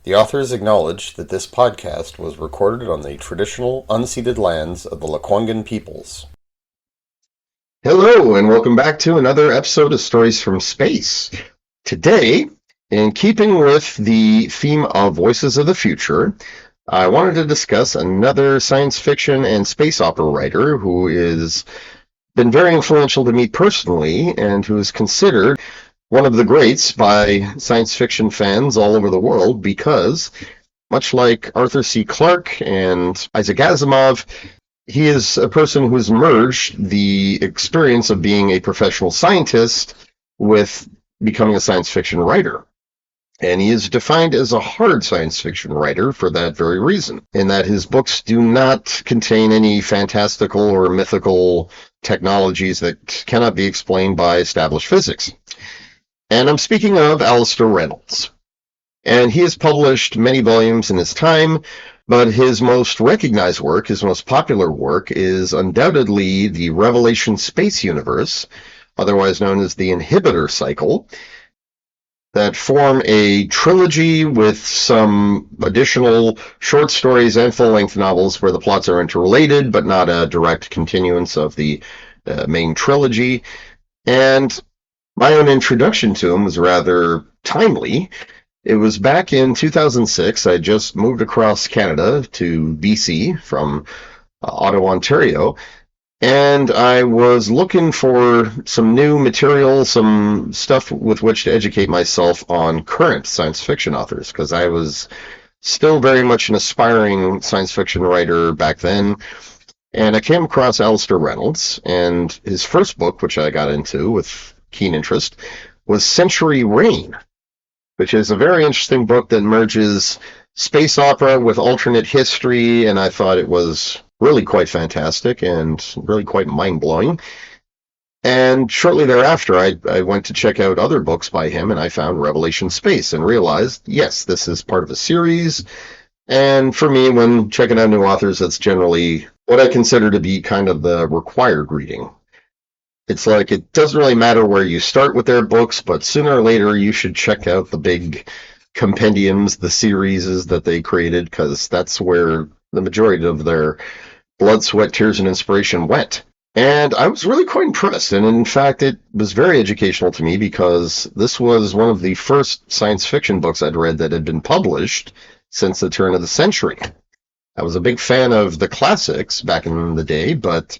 The authors acknowledge that this podcast was recorded on the traditional, unceded lands of the Lekwungen peoples. Hello, and welcome back to another episode of Stories from Space. Today, in keeping with the theme of Voices of the Future, I wanted to discuss another science fiction and space opera writer who has been very influential to me personally and who is considered one of the greats by science fiction fans all over the world because, much like Arthur C. Clarke and Isaac Asimov, he is a person who's merged the experience of being a professional scientist with becoming a science fiction writer. And he is defined as a hard science fiction writer for that very reason, in that his books do not contain any fantastical or mythical technologies that cannot be explained by established physics. And I'm speaking of Alastair Reynolds. And he has published many volumes in his time, but his most recognized work, his most popular work, is undoubtedly the Revelation Space Universe, otherwise known as the Inhibitor Cycle, that form a trilogy with some additional short stories and full-length novels where the plots are interrelated, but not a direct continuance of the main trilogy. And my own introduction to him was rather timely. It was back in 2006. I just moved across Canada to BC from Ottawa, Ontario, and I was looking for some new material, some stuff with which to educate myself on current science fiction authors, because I was still very much an aspiring science fiction writer back then. And I came across Alastair Reynolds, and his first book, which I got into with keen interest, was Century Reign, which is a very interesting book that merges space opera with alternate history, and I thought it was really quite fantastic and really quite mind-blowing. And shortly thereafter, I went to check out other books by him, and I found Revelation Space and realized, yes, this is part of a series. And for me, when checking out new authors, that's generally what I consider to be kind of the required reading. It's like, it doesn't really matter where you start with their books, but sooner or later you should check out the big compendiums, the series that they created, because that's where the majority of their blood, sweat, tears, and inspiration went. And I was really quite impressed, and in fact it was very educational to me because this was one of the first science fiction books I'd read that had been published since the turn of the century. I was a big fan of the classics back in the day, but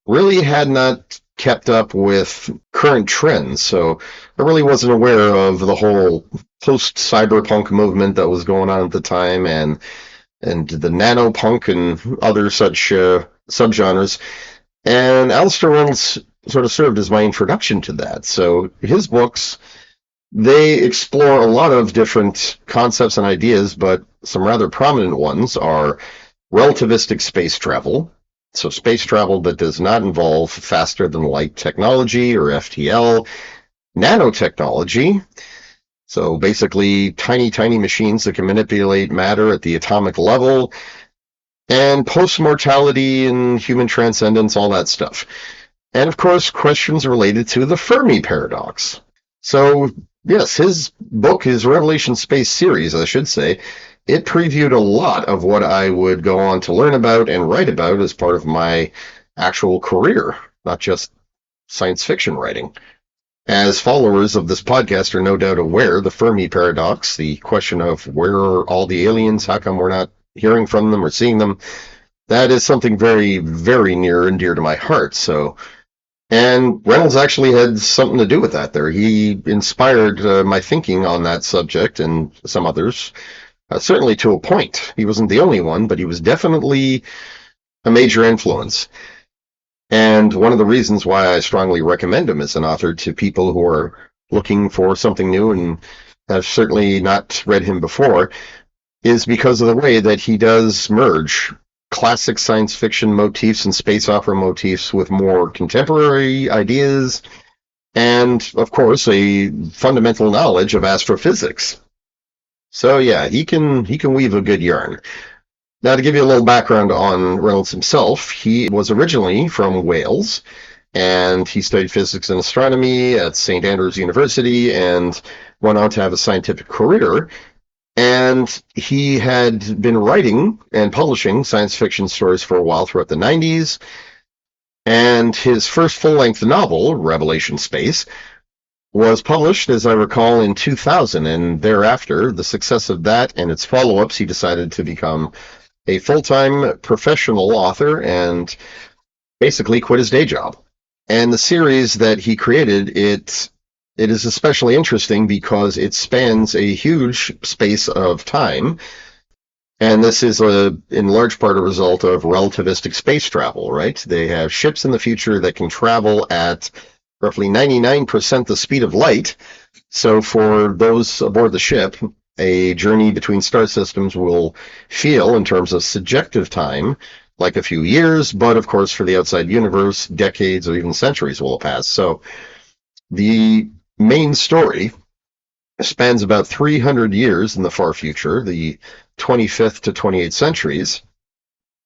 really had not kept up with current trends, so I really wasn't aware of the whole post-cyberpunk movement that was going on at the time, and the nanopunk and other such subgenres. And Alastair Reynolds sort of served as my introduction to that. So his books, they explore a lot of different concepts and ideas, but some rather prominent ones are relativistic space travel. So space travel that does not involve faster-than-light technology, or FTL, nanotechnology, so basically tiny, tiny machines that can manipulate matter at the atomic level, and post-mortality and human transcendence, all that stuff. And of course, questions related to the Fermi paradox. So yes, his book, his Revelation Space series, I should say, it previewed a lot of what I would go on to learn about and write about as part of my actual career, not just science fiction writing. As followers of this podcast are no doubt aware, the Fermi paradox, the question of where are all the aliens, how come we're not hearing from them or seeing them, that is something very, very near and dear to my heart. And Reynolds actually had something to do with that there. He inspired my thinking on that subject and some others. Certainly to a point. He wasn't the only one, but he was definitely a major influence. And one of the reasons why I strongly recommend him as an author to people who are looking for something new and have certainly not read him before is because of the way that he does merge classic science fiction motifs and space opera motifs with more contemporary ideas and, of course, a fundamental knowledge of astrophysics. So yeah, he can weave a good yarn. Now, to give you a little background on Reynolds himself, he was originally from Wales, and he studied physics and astronomy at St. Andrews University and went on to have a scientific career. And he had been writing and publishing science fiction stories for a while throughout the 90s. And his first full-length novel, Revelation Space, was published, as I recall, in 2000. And thereafter, the success of that and its follow-ups, he decided to become a full-time professional author and basically quit his day job. And the series that he created, it is especially interesting because it spans a huge space of time. And this is in large part a result of relativistic space travel, right? They have ships in the future that can travel at roughly 99% the speed of light. So for those aboard the ship, a journey between star systems will feel, in terms of subjective time, like a few years, but of course for the outside universe, decades or even centuries will have passed. So the main story spans about 300 years in the far future, the 25th to 28th centuries,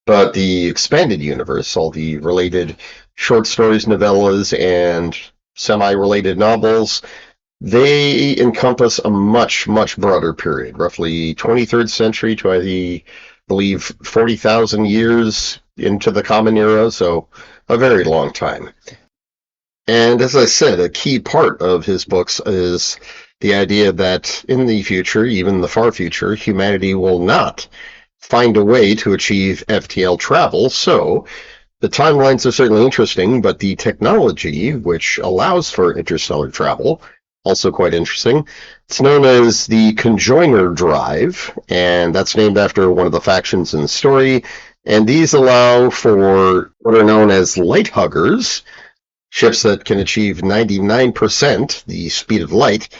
but the expanded universe, all the related short stories, novellas, and semi-related novels, they encompass a much, much broader period, roughly 23rd century to, I believe, 40,000 years into the Common Era, so a very long time. And as I said, a key part of his books is the idea that in the future, even the far future, humanity will not find a way to achieve FTL travel. So the timelines are certainly interesting, but the technology which allows for interstellar travel, also quite interesting. It's known as the conjoiner drive, and that's named after one of the factions in the story. And these allow for what are known as light huggers, ships that can achieve 99% the speed of light.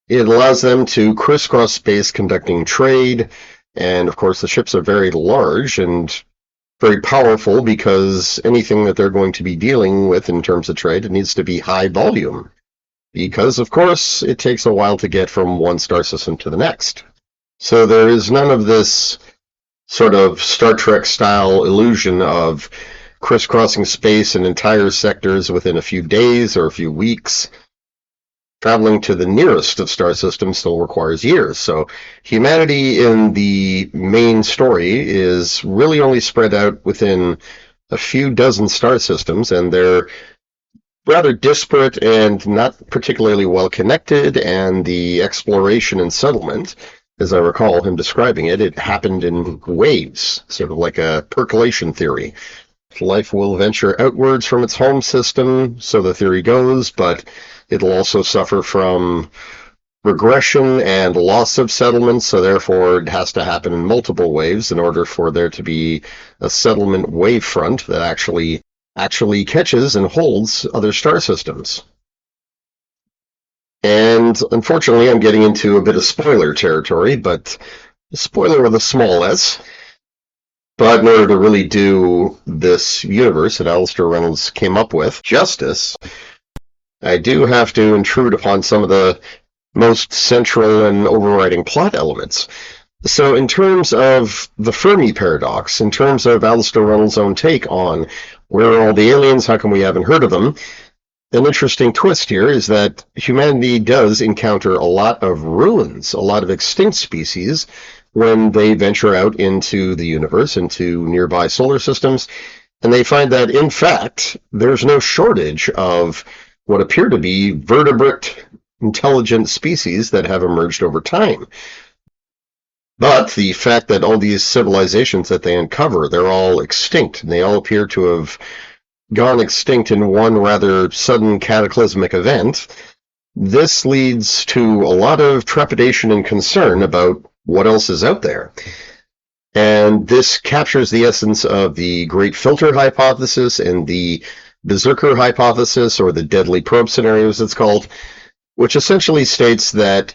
It allows them to crisscross space conducting trade, and of course the ships are very large and very powerful because anything that they're going to be dealing with in terms of trade, it needs to be high volume. Because, of course, it takes a while to get from one star system to the next. So there is none of this sort of Star Trek-style illusion of crisscrossing space in entire sectors within a few days or a few weeks. Traveling to the nearest of star systems still requires years. So humanity in the main story is really only spread out within a few dozen star systems, and they're rather disparate and not particularly well connected, and the exploration and settlement, as I recall him describing it, it happened in waves, sort of like a percolation theory. Life will venture outwards from its home system, so the theory goes, but it'll also suffer from regression and loss of settlement, so therefore it has to happen in multiple waves in order for there to be a settlement wavefront that actually catches and holds other star systems. And unfortunately, I'm getting into a bit of spoiler territory, but spoiler with a small s. But in order to really do this universe that Alastair Reynolds came up with justice, I do have to intrude upon some of the most central and overriding plot elements. So in terms of the Fermi paradox, in terms of Alastair Reynolds' own take on where are all the aliens, how come we haven't heard of them, an interesting twist here is that humanity does encounter a lot of ruins, a lot of extinct species, when they venture out into the universe, into nearby solar systems, and they find that, in fact, there's no shortage of what appear to be vertebrate, intelligent species that have emerged over time. But the fact that all these civilizations that they uncover, they're all extinct, and they all appear to have gone extinct in one rather sudden cataclysmic event, this leads to a lot of trepidation and concern about what else is out there. And this captures the essence of the Great Filter hypothesis and the Berserker hypothesis, or the Deadly Probe scenario as it's called, which essentially states that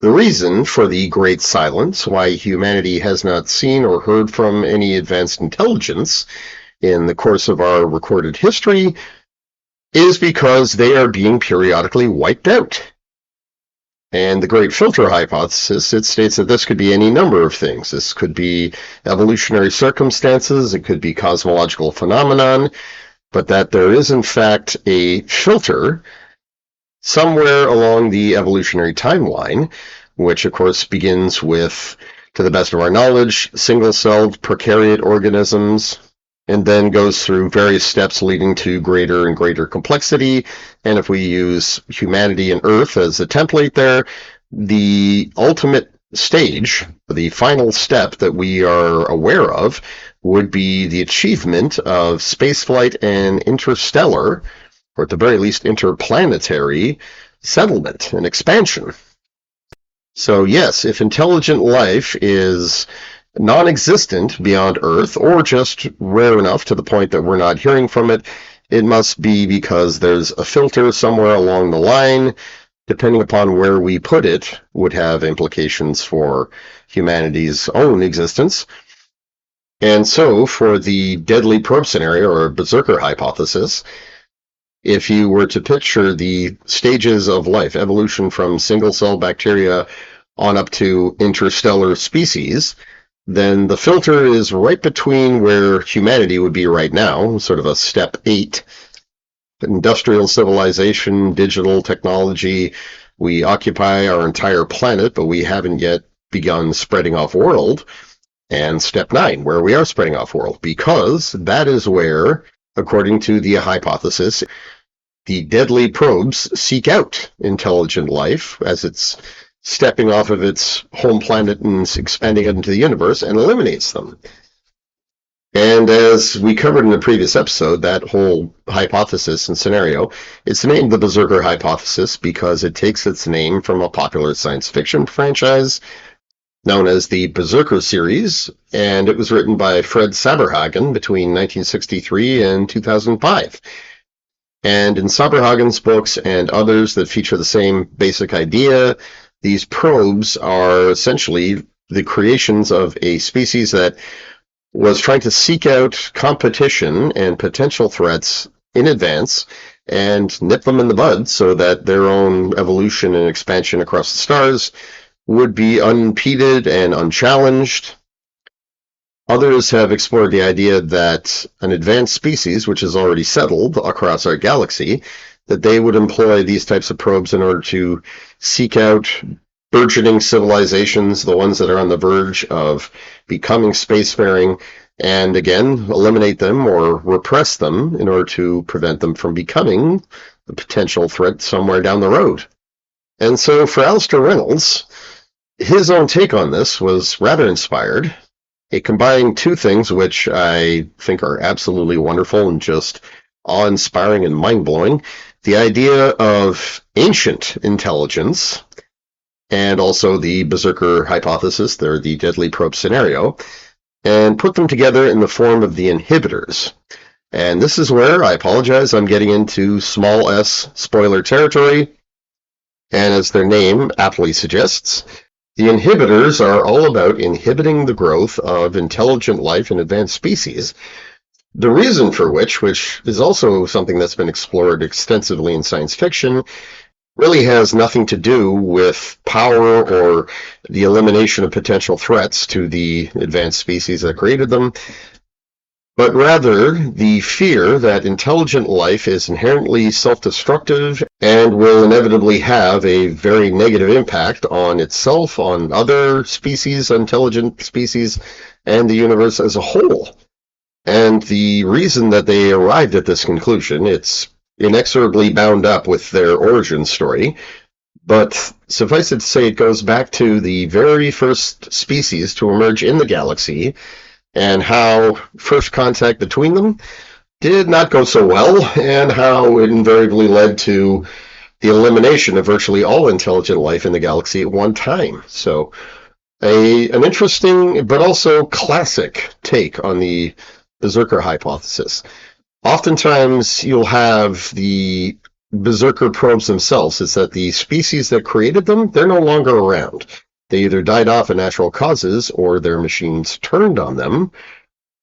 the reason for the Great Silence, why humanity has not seen or heard from any advanced intelligence in the course of our recorded history, is because they are being periodically wiped out. And the Great Filter hypothesis, it states that this could be any number of things. This could be evolutionary circumstances, it could be cosmological phenomenon, but that there is in fact a filter somewhere along the evolutionary timeline which of course begins with, to the best of our knowledge, single-celled prokaryote organisms, and then goes through various steps leading to greater and greater complexity. And if we use humanity and Earth as a template there, the ultimate stage, the final step that we are aware of, would be the achievement of spaceflight and interstellar, or at the very least interplanetary, settlement and expansion. So yes, if intelligent life is non-existent beyond Earth, or just rare enough to the point that we're not hearing from it, it must be because there's a filter somewhere along the line. Depending upon where we put it, would have implications for humanity's own existence. And so, for the deadly probe scenario, or berserker hypothesis, if you were to picture the stages of life, evolution from single-cell bacteria on up to interstellar species, then the filter is right between where humanity would be right now, sort of a step 8. Industrial civilization, digital technology. We occupy our entire planet, but we haven't yet begun spreading off world. And step 9, where we are spreading off world, because that is where, according to the hypothesis, the deadly probes seek out intelligent life as it's stepping off of its home planet and expanding it into the universe, and eliminates them. And as we covered in the previous episode, that whole hypothesis and scenario, it's named the Berserker hypothesis because it takes its name from a popular science fiction franchise known as the Berserker series, and it was written by Fred Saberhagen between 1963 and 2005. And in Saberhagen's books and others that feature the same basic idea, these probes are essentially the creations of a species that was trying to seek out competition and potential threats in advance and nip them in the bud so that their own evolution and expansion across the stars would be unimpeded and unchallenged. Others have explored the idea that an advanced species, which is already settled across our galaxy, that they would employ these types of probes in order to seek out burgeoning civilizations, the ones that are on the verge of becoming spacefaring, and again, eliminate them or repress them in order to prevent them from becoming the potential threat somewhere down the road. And so for Alastair Reynolds, his own take on this was rather inspired. It combined two things which I think are absolutely wonderful and just awe-inspiring and mind-blowing. The idea of ancient intelligence, and also the Berserker hypothesis, or the deadly probe scenario, and put them together in the form of the inhibitors. And this is where, I apologize, I'm getting into small s spoiler territory, and as their name aptly suggests, the inhibitors are all about inhibiting the growth of intelligent life in advanced species. The reason for which is also something that's been explored extensively in science fiction, really has nothing to do with power or the elimination of potential threats to the advanced species that created them, but rather the fear that intelligent life is inherently self-destructive and will inevitably have a very negative impact on itself, on other species, intelligent species, and the universe as a whole. And the reason that they arrived at this conclusion, it's inexorably bound up with their origin story, but suffice it to say it goes back to the very first species to emerge in the galaxy, and how first contact between them did not go so well, and how it invariably led to the elimination of virtually all intelligent life in the galaxy at one time. So an interesting but also classic take on the Berserker hypothesis. Oftentimes you'll have the Berserker probes themselves. It's that the species that created them, they're no longer around. They either died off of natural causes or their machines turned on them.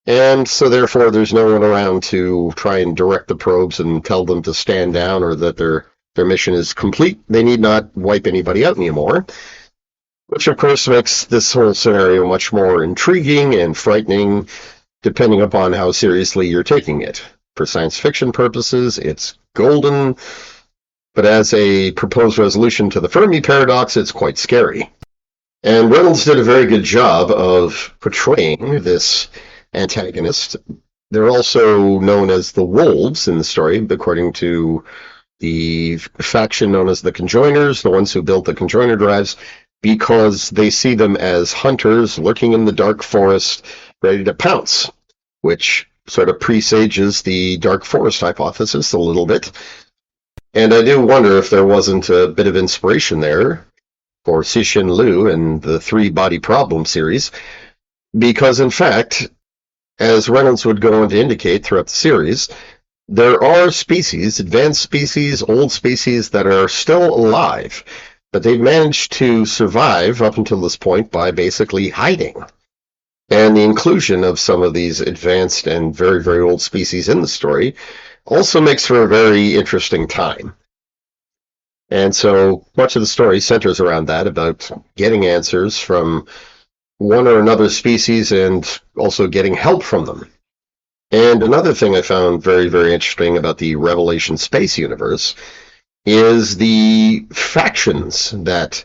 And so therefore there's no one around to try and direct the probes and tell them to stand down or that their mission is complete. They need not wipe anybody out anymore. Which of course makes this whole scenario much more intriguing and frightening, depending upon how seriously you're taking it. For science fiction purposes, it's golden, but as a proposed resolution to the Fermi paradox, it's quite scary. And Reynolds did a very good job of portraying this antagonist. They're also known as the Wolves in the story, according to the faction known as the Conjoiners, the ones who built the Conjoiner drives, because they see them as hunters lurking in the dark forest, ready to pounce, which sort of presages the dark forest hypothesis a little bit. And I do wonder if there wasn't a bit of inspiration there for Cixin Liu and the Three Body Problem series, because in fact, as Reynolds would go on to indicate throughout the series, there are species, advanced species, old species, that are still alive, but they've managed to survive up until this point by basically hiding. And the inclusion of some of these advanced and very, very old species in the story also makes for a very interesting time. And so much of the story centers around that, about getting answers from one or another species and also getting help from them. And another thing I found very, very interesting about the Revelation space universe is the factions that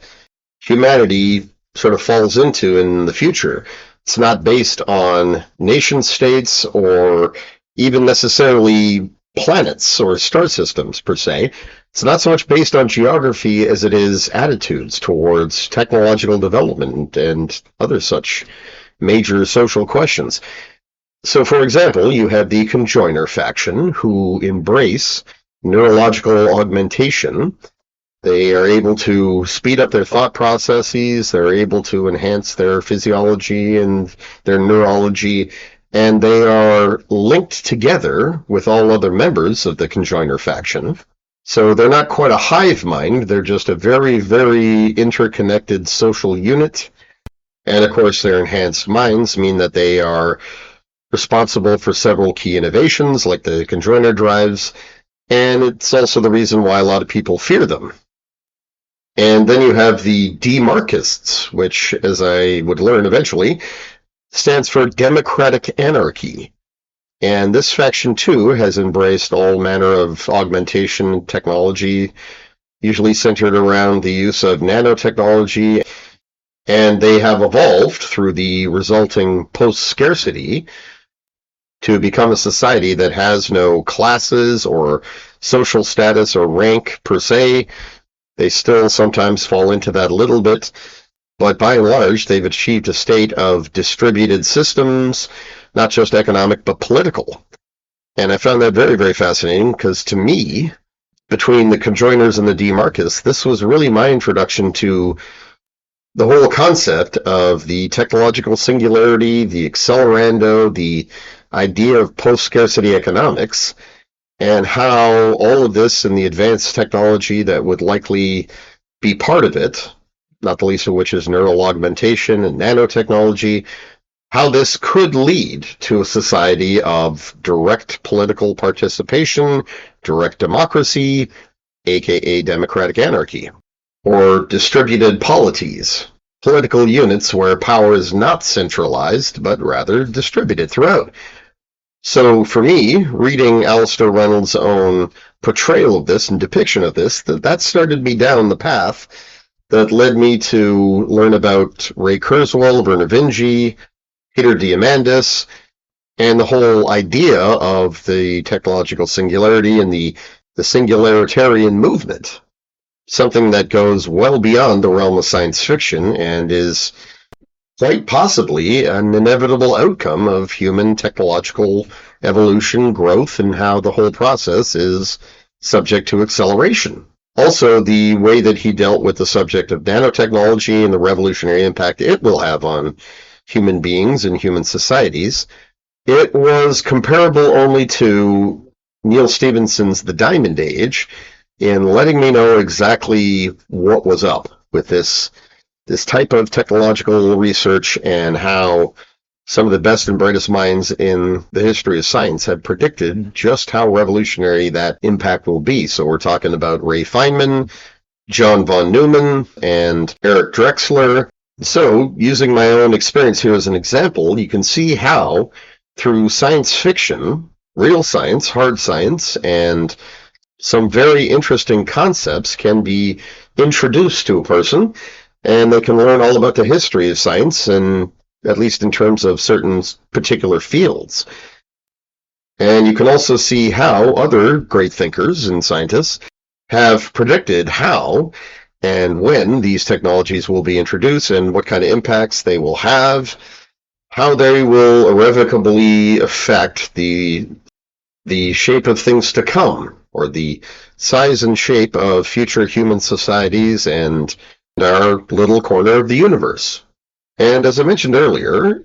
humanity sort of falls into in the future. It's not based on nation states or even necessarily planets or star systems per se. It's not so much based on geography as it is attitudes towards technological development and other such major social questions. So, for example, you have the Conjoiner faction, who embrace neurological augmentation. They are able to speed up their thought processes, they're able to enhance their physiology and their neurology, and they are linked together with all other members of the Conjoiner faction. So they're not quite a hive mind, they're just a very, very interconnected social unit. And of course, their enhanced minds mean that they are responsible for several key innovations, like the Conjoiner drives, and it's also the reason why a lot of people fear them. And then you have the Demarchists, which, as I would learn eventually, stands for Democratic Anarchy. And this faction, too, has embraced all manner of augmentation technology, usually centered around the use of nanotechnology, and they have evolved through the resulting post-scarcity to become a society that has no classes or social status or rank per se. They still sometimes fall into that a little bit, but by and large, they've achieved a state of distributed systems, not just economic, but political. And I found that very, very fascinating, because to me, between the Conjoiners and the Demarchists, this was really my introduction to the whole concept of the technological singularity, the accelerando, the idea of post-scarcity economics, and how all of this and the advanced technology that would likely be part of it, not the least of which is neural augmentation and nanotechnology, how this could lead to a society of direct political participation, direct democracy, aka democratic anarchy, or distributed polities, political units where power is not centralized, but rather distributed throughout. So for me, reading Alastair Reynolds' own portrayal of this and depiction of this, that started me down the path that led me to learn about Ray Kurzweil, Vernor Vinge, Peter Diamandis, and the whole idea of the technological singularity and the singularitarian movement, something that goes well beyond the realm of science fiction and is quite possibly an inevitable outcome of human technological evolution, growth, and how the whole process is subject to acceleration. Also, the way that he dealt with the subject of nanotechnology and the revolutionary impact it will have on human beings and human societies, it was comparable only to Neil Stephenson's The Diamond Age in letting me know exactly what was up with this type of technological research and how some of the best and brightest minds in the history of science have predicted just how revolutionary that impact will be. So we're talking about Ray Feynman, John von Neumann, and Eric Drexler. So, using my own experience here as an example, you can see how, through science fiction, real science, hard science, and some very interesting concepts can be introduced to a person and they can learn all about the history of science, and at least in terms of certain particular fields. And you can also see how other great thinkers and scientists have predicted how and when these technologies will be introduced and what kind of impacts they will have, how they will irrevocably affect the shape of things to come, or the size and shape of future human societies and our little corner of the universe. And as I mentioned earlier,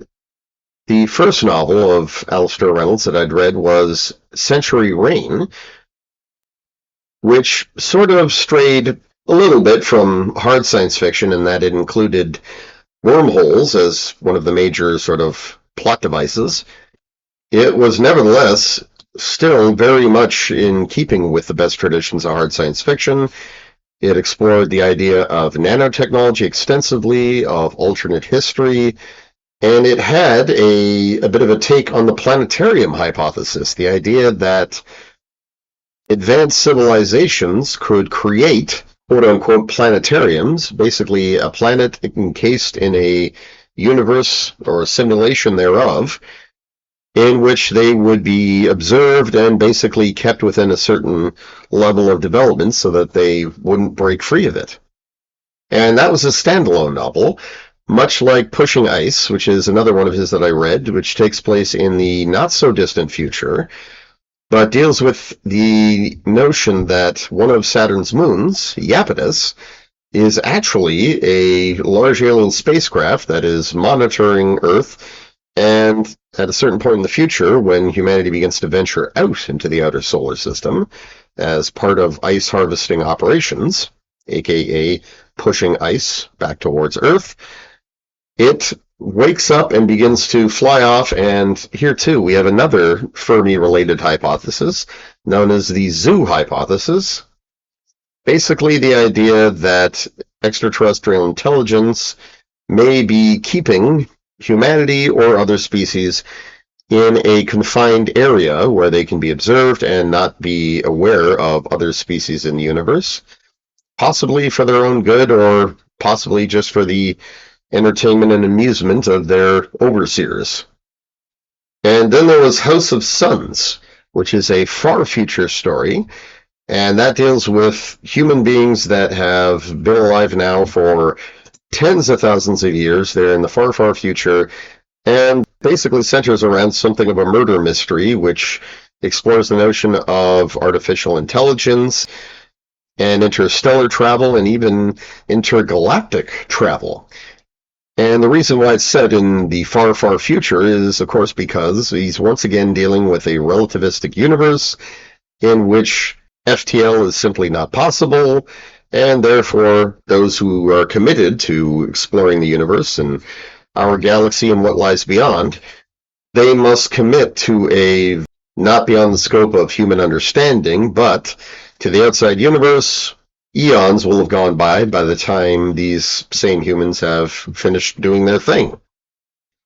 the first novel of Alastair Reynolds that I'd read was Century Reign, which sort of strayed a little bit from hard science fiction in that it included wormholes as one of the major sort of plot devices. It was nevertheless still very much in keeping with the best traditions of hard science fiction. It explored the idea of nanotechnology extensively, of alternate history, and it had a bit of a take on the planetarium hypothesis, the idea that advanced civilizations could create quote-unquote planetariums, basically a planet encased in a universe or a simulation thereof, in which they would be observed and basically kept within a certain level of development so that they wouldn't break free of it. And that was a standalone novel, much like Pushing Ice, which is another one of his that I read, which takes place in the not-so-distant future, but deals with the notion that one of Saturn's moons, Iapetus, is actually a large alien spacecraft that is monitoring Earth, and at a certain point in the future, when humanity begins to venture out into the outer solar system as part of ice harvesting operations, aka pushing ice back towards Earth, it wakes up and begins to fly off, and here too we have another Fermi-related hypothesis known as the zoo hypothesis. Basically the idea that extraterrestrial intelligence may be keeping humanity or other species in a confined area where they can be observed and not be aware of other species in the universe, possibly for their own good or possibly just for the entertainment and amusement of their overseers. And then there was House of Suns, which is a far future story, and that deals with human beings that have been alive now for tens of thousands of years. They're in the far, far future, and basically centers around something of a murder mystery, which explores the notion of artificial intelligence and interstellar travel and even intergalactic travel. And the reason why it's set in the far, far future is, of course, because he's once again dealing with a relativistic universe in which FTL is simply not possible, and therefore those who are committed to exploring the universe and our galaxy and what lies beyond, they must commit to a not beyond the scope of human understanding, but to the outside universe. Eons will have gone by the time these same humans have finished doing their thing.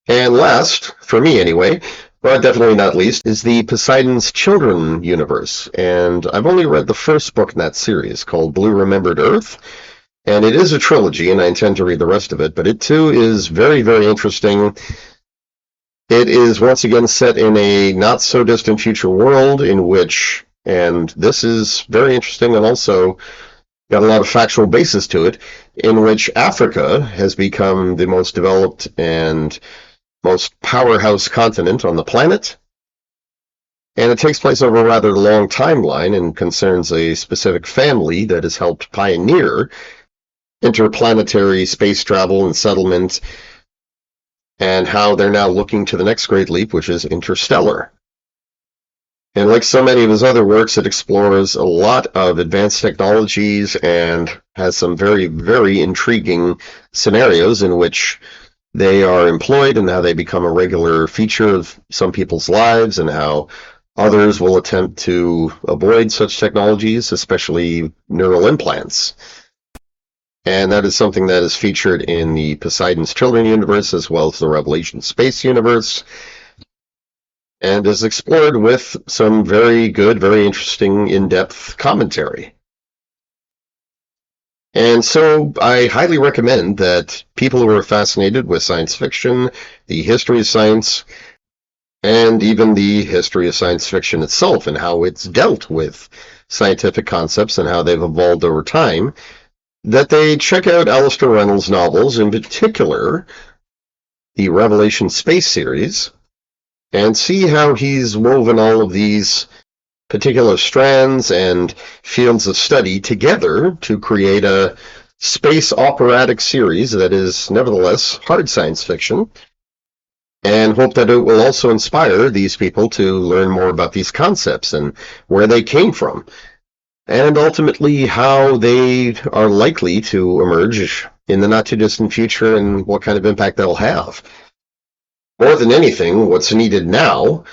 And last, for me anyway, but definitely not least, is the Poseidon's Children universe. And I've only read the first book in that series, called Blue Remembered Earth. And it is a trilogy, and I intend to read the rest of it, but it too is very, very interesting. It is once again set in a not-so-distant future world in which, and this is very interesting and also got a lot of factual basis to it, in which Africa has become the most developed and most powerhouse continent on the planet. And it takes place over a rather long timeline and concerns a specific family that has helped pioneer interplanetary space travel and settlement, and how they're now looking to the next great leap, which is interstellar. And like so many of his other works, it explores a lot of advanced technologies and has some very, very intriguing scenarios in which they are employed and how they become a regular feature of some people's lives and how others will attempt to avoid such technologies, especially neural implants. And that is something that is featured in the Poseidon's Children universe as well as the Revelation Space universe, and is explored with some very good, very interesting, in-depth commentary. And so I highly recommend that people who are fascinated with science fiction, the history of science, and even the history of science fiction itself and how it's dealt with scientific concepts and how they've evolved over time, that they check out Alastair Reynolds' novels, in particular the Revelation Space series, and see how he's woven all of these particular strands and fields of study together to create a space operatic series that is nevertheless hard science fiction, and hope that it will also inspire these people to learn more about these concepts and where they came from, and ultimately how they are likely to emerge in the not-too-distant future and what kind of impact that'll have. More than anything, what's needed now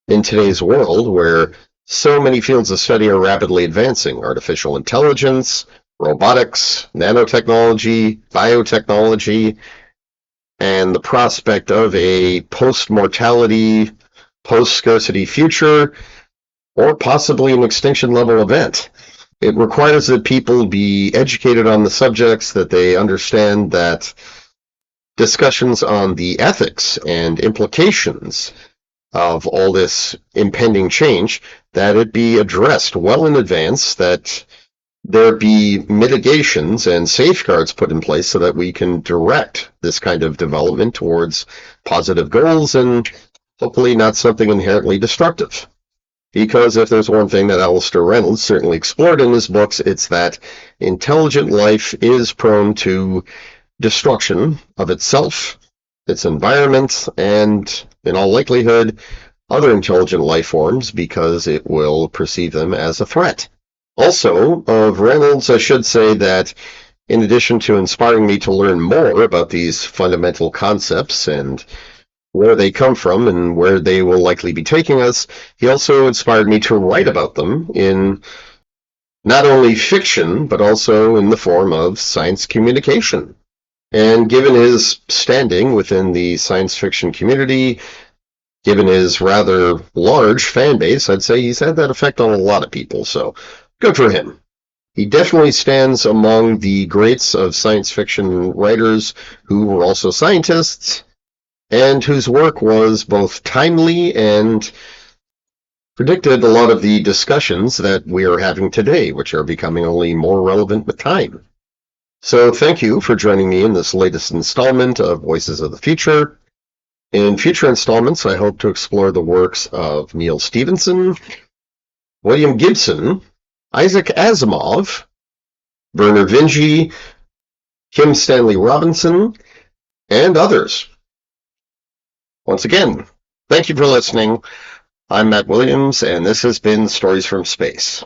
in today's world where so many fields of study are rapidly advancing: artificial intelligence, robotics, nanotechnology, biotechnology, and the prospect of a post-mortality, post-scarcity future, or possibly an extinction-level event. It requires that people be educated on the subjects, that they understand that discussions on the ethics and implications of all this impending change, that it be addressed well in advance, that there be mitigations and safeguards put in place so that we can direct this kind of development towards positive goals and hopefully not something inherently destructive. Because if there's one thing that Alastair Reynolds certainly explored in his books, it's that intelligent life is prone to destruction of itself, its environment, and, in all likelihood, other intelligent life forms because it will perceive them as a threat. Also, of Reynolds, I should say that in addition to inspiring me to learn more about these fundamental concepts and where they come from and where they will likely be taking us, he also inspired me to write about them in not only fiction, but also in the form of science communication. And given his standing within the science fiction community, given his rather large fan base, I'd say he's had that effect on a lot of people, so good for him. He definitely stands among the greats of science fiction writers who were also scientists, and whose work was both timely and predicted a lot of the discussions that we are having today, which are becoming only more relevant with time. So thank you for joining me in this latest installment of Voices of the Future. In future installments, I hope to explore the works of Neil Stephenson, William Gibson, Isaac Asimov, Vernor Vinge, Kim Stanley Robinson, and others. Once again, thank you for listening. I'm Matt Williams, and this has been Stories from Space.